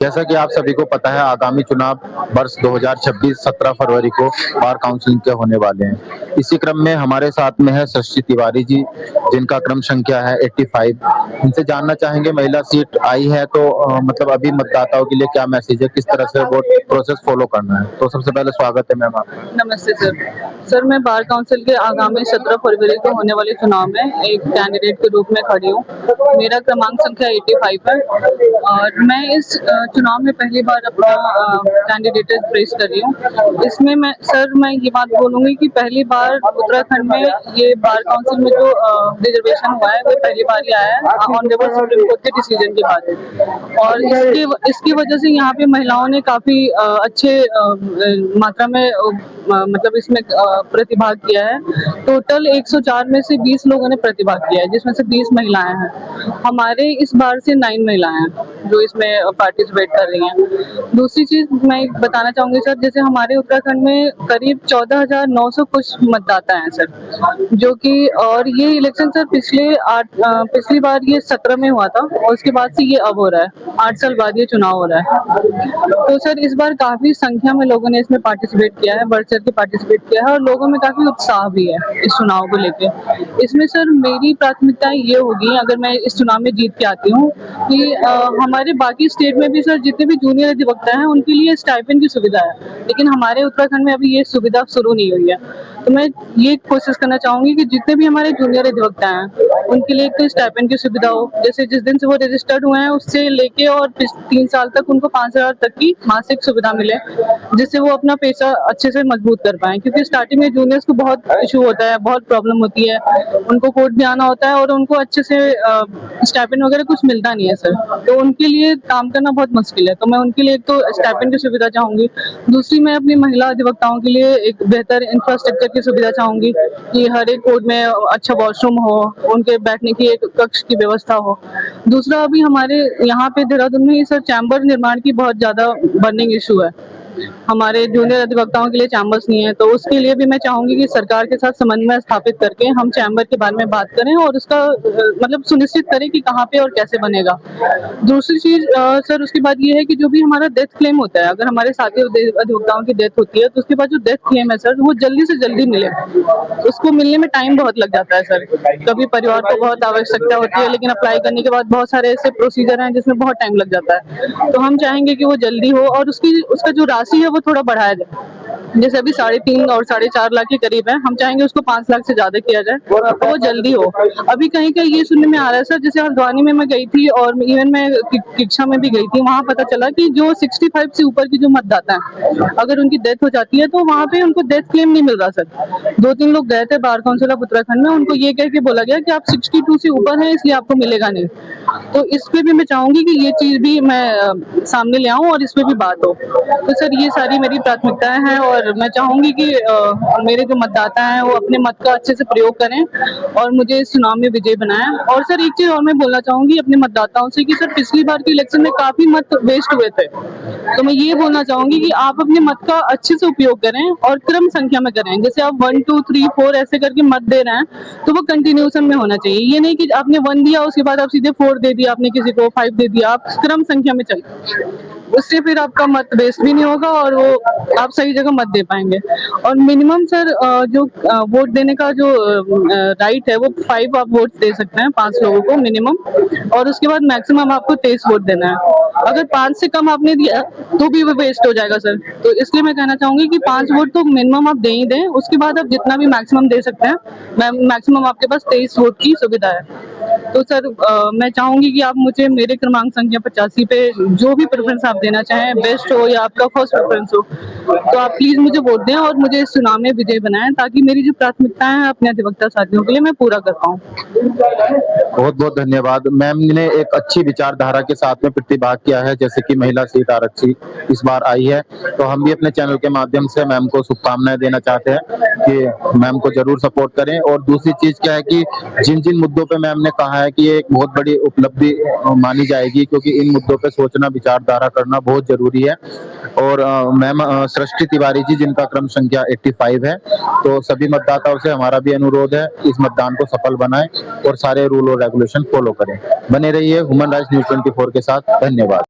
जैसा कि आप सभी को पता है, आगामी चुनाव वर्ष 2026 17 फरवरी को बार काउंसिल के होने वाले हैं। इसी क्रम में हमारे साथ में है सृष्टि तिवारी जी, जिनका क्रम संख्या है 85। इनसे जानना चाहेंगे, महिला सीट आई है तो मतलब अभी मतदाताओं के लिए क्या मैसेज है, किस तरह से वोट प्रोसेस फॉलो करना है। तो सबसे पहले स्वागत है मैम आपका। नमस्ते सर। मैं बार काउंसिल के आगामी 17 फरवरी को होने वाले चुनाव में एक कैंडिडेट के रूप में खड़ी हूँ। मेरा क्रमांक संख्या 85 है और मैं इस चुनाव में पहली बार अपना कैंडिडेट पेश कर रही हूँ। इसमें मैं ये बात बोलूँगी कि पहली बार उत्तराखंड में ये बार काउंसिल में जो रिजर्वेशन हुआ है वो पहली बार ही आया है ऑनरेबल सुप्रीम कोर्ट के डिसीजन के बाद। और इसकी वजह से यहाँ पे महिलाओं ने काफी अच्छे मात्रा में मतलब इसमें प्रतिभाग किया है। टोटल 104 में से 20 लोगों ने प्रतिभाग किया है, जिसमें से 20 महिलाएं हैं। हमारे इस बार से 9 महिलाएं हैं जो इसमें पार्टिसिपेट कर रही हैं। दूसरी चीज मैं बताना चाहूंगी सर, जैसे हमारे उत्तराखंड में करीब 14,900 कुछ मतदाता हैं सर, जो कि और ये इलेक्शन सर पिछली बार ये 17 में हुआ था और उसके बाद से ये अब हो रहा है। 8 साल बाद ये चुनाव हो रहा है। तो सर इस बार काफी संख्या में लोगों ने इसमें पार्टिसिपेट किया है, बढ़ चढ़ के पार्टिसिपेट किया है और लोगों में काफी उत्साह भी है इस चुनाव को लेके। इसमें सर मेरी प्राथमिकता ये होगी, अगर मैं इस चुनाव में जीत के आती हूँ, कि हमारे बाकी स्टेट में भी सर जितने भी जूनियर अधिवक्ता हैं उनके लिए स्टाइपेंड की सुविधा है, लेकिन हमारे उत्तराखंड में अभी ये सुविधा शुरू नहीं हुई है। तो मैं ये कोशिश करना चाहूंगी कि जितने भी हमारे जूनियर अधिवक्ता हैं उनके लिए एक स्टाइपेंड की सुविधा हो। जैसे जिस दिन से वो रजिस्टर्ड हुए हैं उससे लेके और 3 साल तक उनको 5,000 तक की मासिक सुविधा मिले, जिससे वो अपना पैसा अच्छे से मजबूत कर पाए। क्योंकि स्टार्टिंग में जूनियर्स को बहुत इशू होता है, बहुत प्रॉब्लम होती है, उनको कोर्ट भी आना होता है और उनको अच्छे से स्टाइपेंड वगैरह कुछ मिलता नहीं है सर। तो उनके लिए काम करना बहुत मुश्किल है। तो मैं उनके लिए एक तो स्टाइपेंड की सुविधा चाहूंगी। दूसरी, मैं अपनी महिला अधिवक्ताओं के लिए एक बेहतर इंफ्रास्ट्रक्चर की सुविधा चाहूंगी कि हर एक कोर्ट में अच्छा वॉशरूम हो, उनके बैठने की एक कक्ष की व्यवस्था हो। दूसरा, अभी हमारे यहाँ पे देहरादून में सर चैम्बर निर्माण की बहुत ज्यादा बर्निंग इशू है। हमारे जूनियर अधिवक्ताओं के लिए चैम्बर्स नहीं है, तो उसके लिए भी मैं चाहूंगी कि सरकार के साथ समन्वय स्थापित करके हम चैम्बर के बारे में बात करें और उसका मतलब सुनिश्चित करें कि कहाँ पे और कैसे बनेगा। दूसरी चीज सर उसके बाद ये है कि जो भी हमारा डेथ क्लेम होता है, अगर हमारे साथी अधिवक्ताओं की डेथ होती है तो उसके बाद जो डेथ क्लेम है सर वो जल्दी से जल्दी मिले। उसको मिलने में टाइम बहुत लग जाता है सर। कभी परिवार को बहुत आवश्यकता होती है, लेकिन अप्लाई करने के बाद बहुत सारे ऐसे प्रोसीजर हैं जिसमें बहुत टाइम लग जाता है। तो हम चाहेंगे कि वो जल्दी हो और उसका जो राशि है वो थोड़ा बढ़ाया जाए। जैसे अभी 3.5 और 4.5 लाख के करीब है, हम चाहेंगे उसको 5 लाख से ज्यादा किया जाए तो वो जल्दी हो। अभी कहीं कहीं ये सुनने में आ रहा है सर, जैसे हल्द्वानी में मैं गई थी और इवन मैं किक्षा में भी गई थी, वहाँ पता चला कि जो 65 से ऊपर की जो मतदाता है, अगर उनकी डेथ हो जाती है तो वहाँ पे उनको डेथ क्लेम नहीं मिल रहा सर। 2-3 लोग गए थे बार काउंसिल ऑफ उत्तराखंड में, उनको ये कह के बोला गया कि आप 62 से ऊपर है इसलिए आपको मिलेगा नहीं। तो इस पे भी मैं चाहूंगी कि ये चीज भी मैं सामने ले आऊं और इस पे भी बात हो। तो सर ये सारी मेरी प्राथमिकताएं हैं और मैं चाहूंगी कि मेरे जो मतदाता हैं वो अपने मत का अच्छे से प्रयोग करें और मुझे इस चुनाव में विजयी बनाएं। और सर एक चीज और मैं बोलना चाहूंगी अपने मतदाताओं से कि सर पिछली बार के इलेक्शन में काफी मत वेस्ट हुए थे, तो मैं ये बोलना चाहूंगी कि आप अपने मत का अच्छे से उपयोग करें और क्रम संख्या में करें। जैसे आप 1 2 3 4 ऐसे करके मत दे रहे हैं तो वो कंटिन्यूशन में होना चाहिए। ये नहीं कि आपने 1 दिया उसके बाद आप सीधे 4 दे दिया, आपने किसी को 5 दे दिया। आप क्रम संख्या में चलिए, उससे फिर आपका मत वेस्ट भी नहीं होगा और वो आप सही जगह मत दे पाएंगे। और मिनिमम सर जो वोट देने का जो राइट है वो 5 आप वोट दे सकते हैं, 5 लोगों को मिनिमम, और उसके बाद मैक्सिमम आपको 23 वोट देना है। अगर 5 से कम आपने दिया तो भी वो वेस्ट हो जाएगा सर। तो इसलिए मैं कहना चाहूंगी कि 5 वोट तो मिनिमम आप दे ही दें, उसके बाद आप जितना भी मैक्सिमम दे सकते हैं। मैक्सिमम आपके पास 23 वोट की सुविधा है। तो सर मैं चाहूंगी कि आप मुझे मेरे क्रमांक संख्या 85 पे जो भी प्रेफरेंस आप देना चाहें, बेस्ट हो या आपका फर्स्ट प्रेफरेंस हो, तो आप प्लीज मुझे वोट दें और मुझे इस चुनाव में विजयी बनाएं, ताकि मेरी जो प्राथमिकताएं हैं अपने अधिवक्ता साथियों के लिए मैं पूरा कर पाऊँ। बहुत बहुत धन्यवाद। मैम ने एक अच्छी विचारधारा के साथ में प्रतिभाग किया है, जैसे कि महिला सीट आरक्षित इस बार आई है, तो हम भी अपने चैनल के माध्यम से मैम को शुभकामनाएं देना चाहते हैं कि मैम को जरूर सपोर्ट करें। और दूसरी चीज क्या है कि जिन जिन मुद्दों पे मैम ने कहा है कि ये एक बहुत बड़ी उपलब्धि मानी जाएगी, क्योंकि इन मुद्दों पे सोचना, विचारधारा करना बहुत जरूरी है। और मैम सृष्टि तिवारी जी, जिनका क्रम संख्या 85 है, तो सभी मतदाताओं से हमारा भी अनुरोध है इस मतदान को सफल बनाएं और सारे रूल और रेगुलेशन फॉलो करें। बने रहिए ह्यूमन राइट्स न्यूज़ 24 के साथ। धन्यवाद।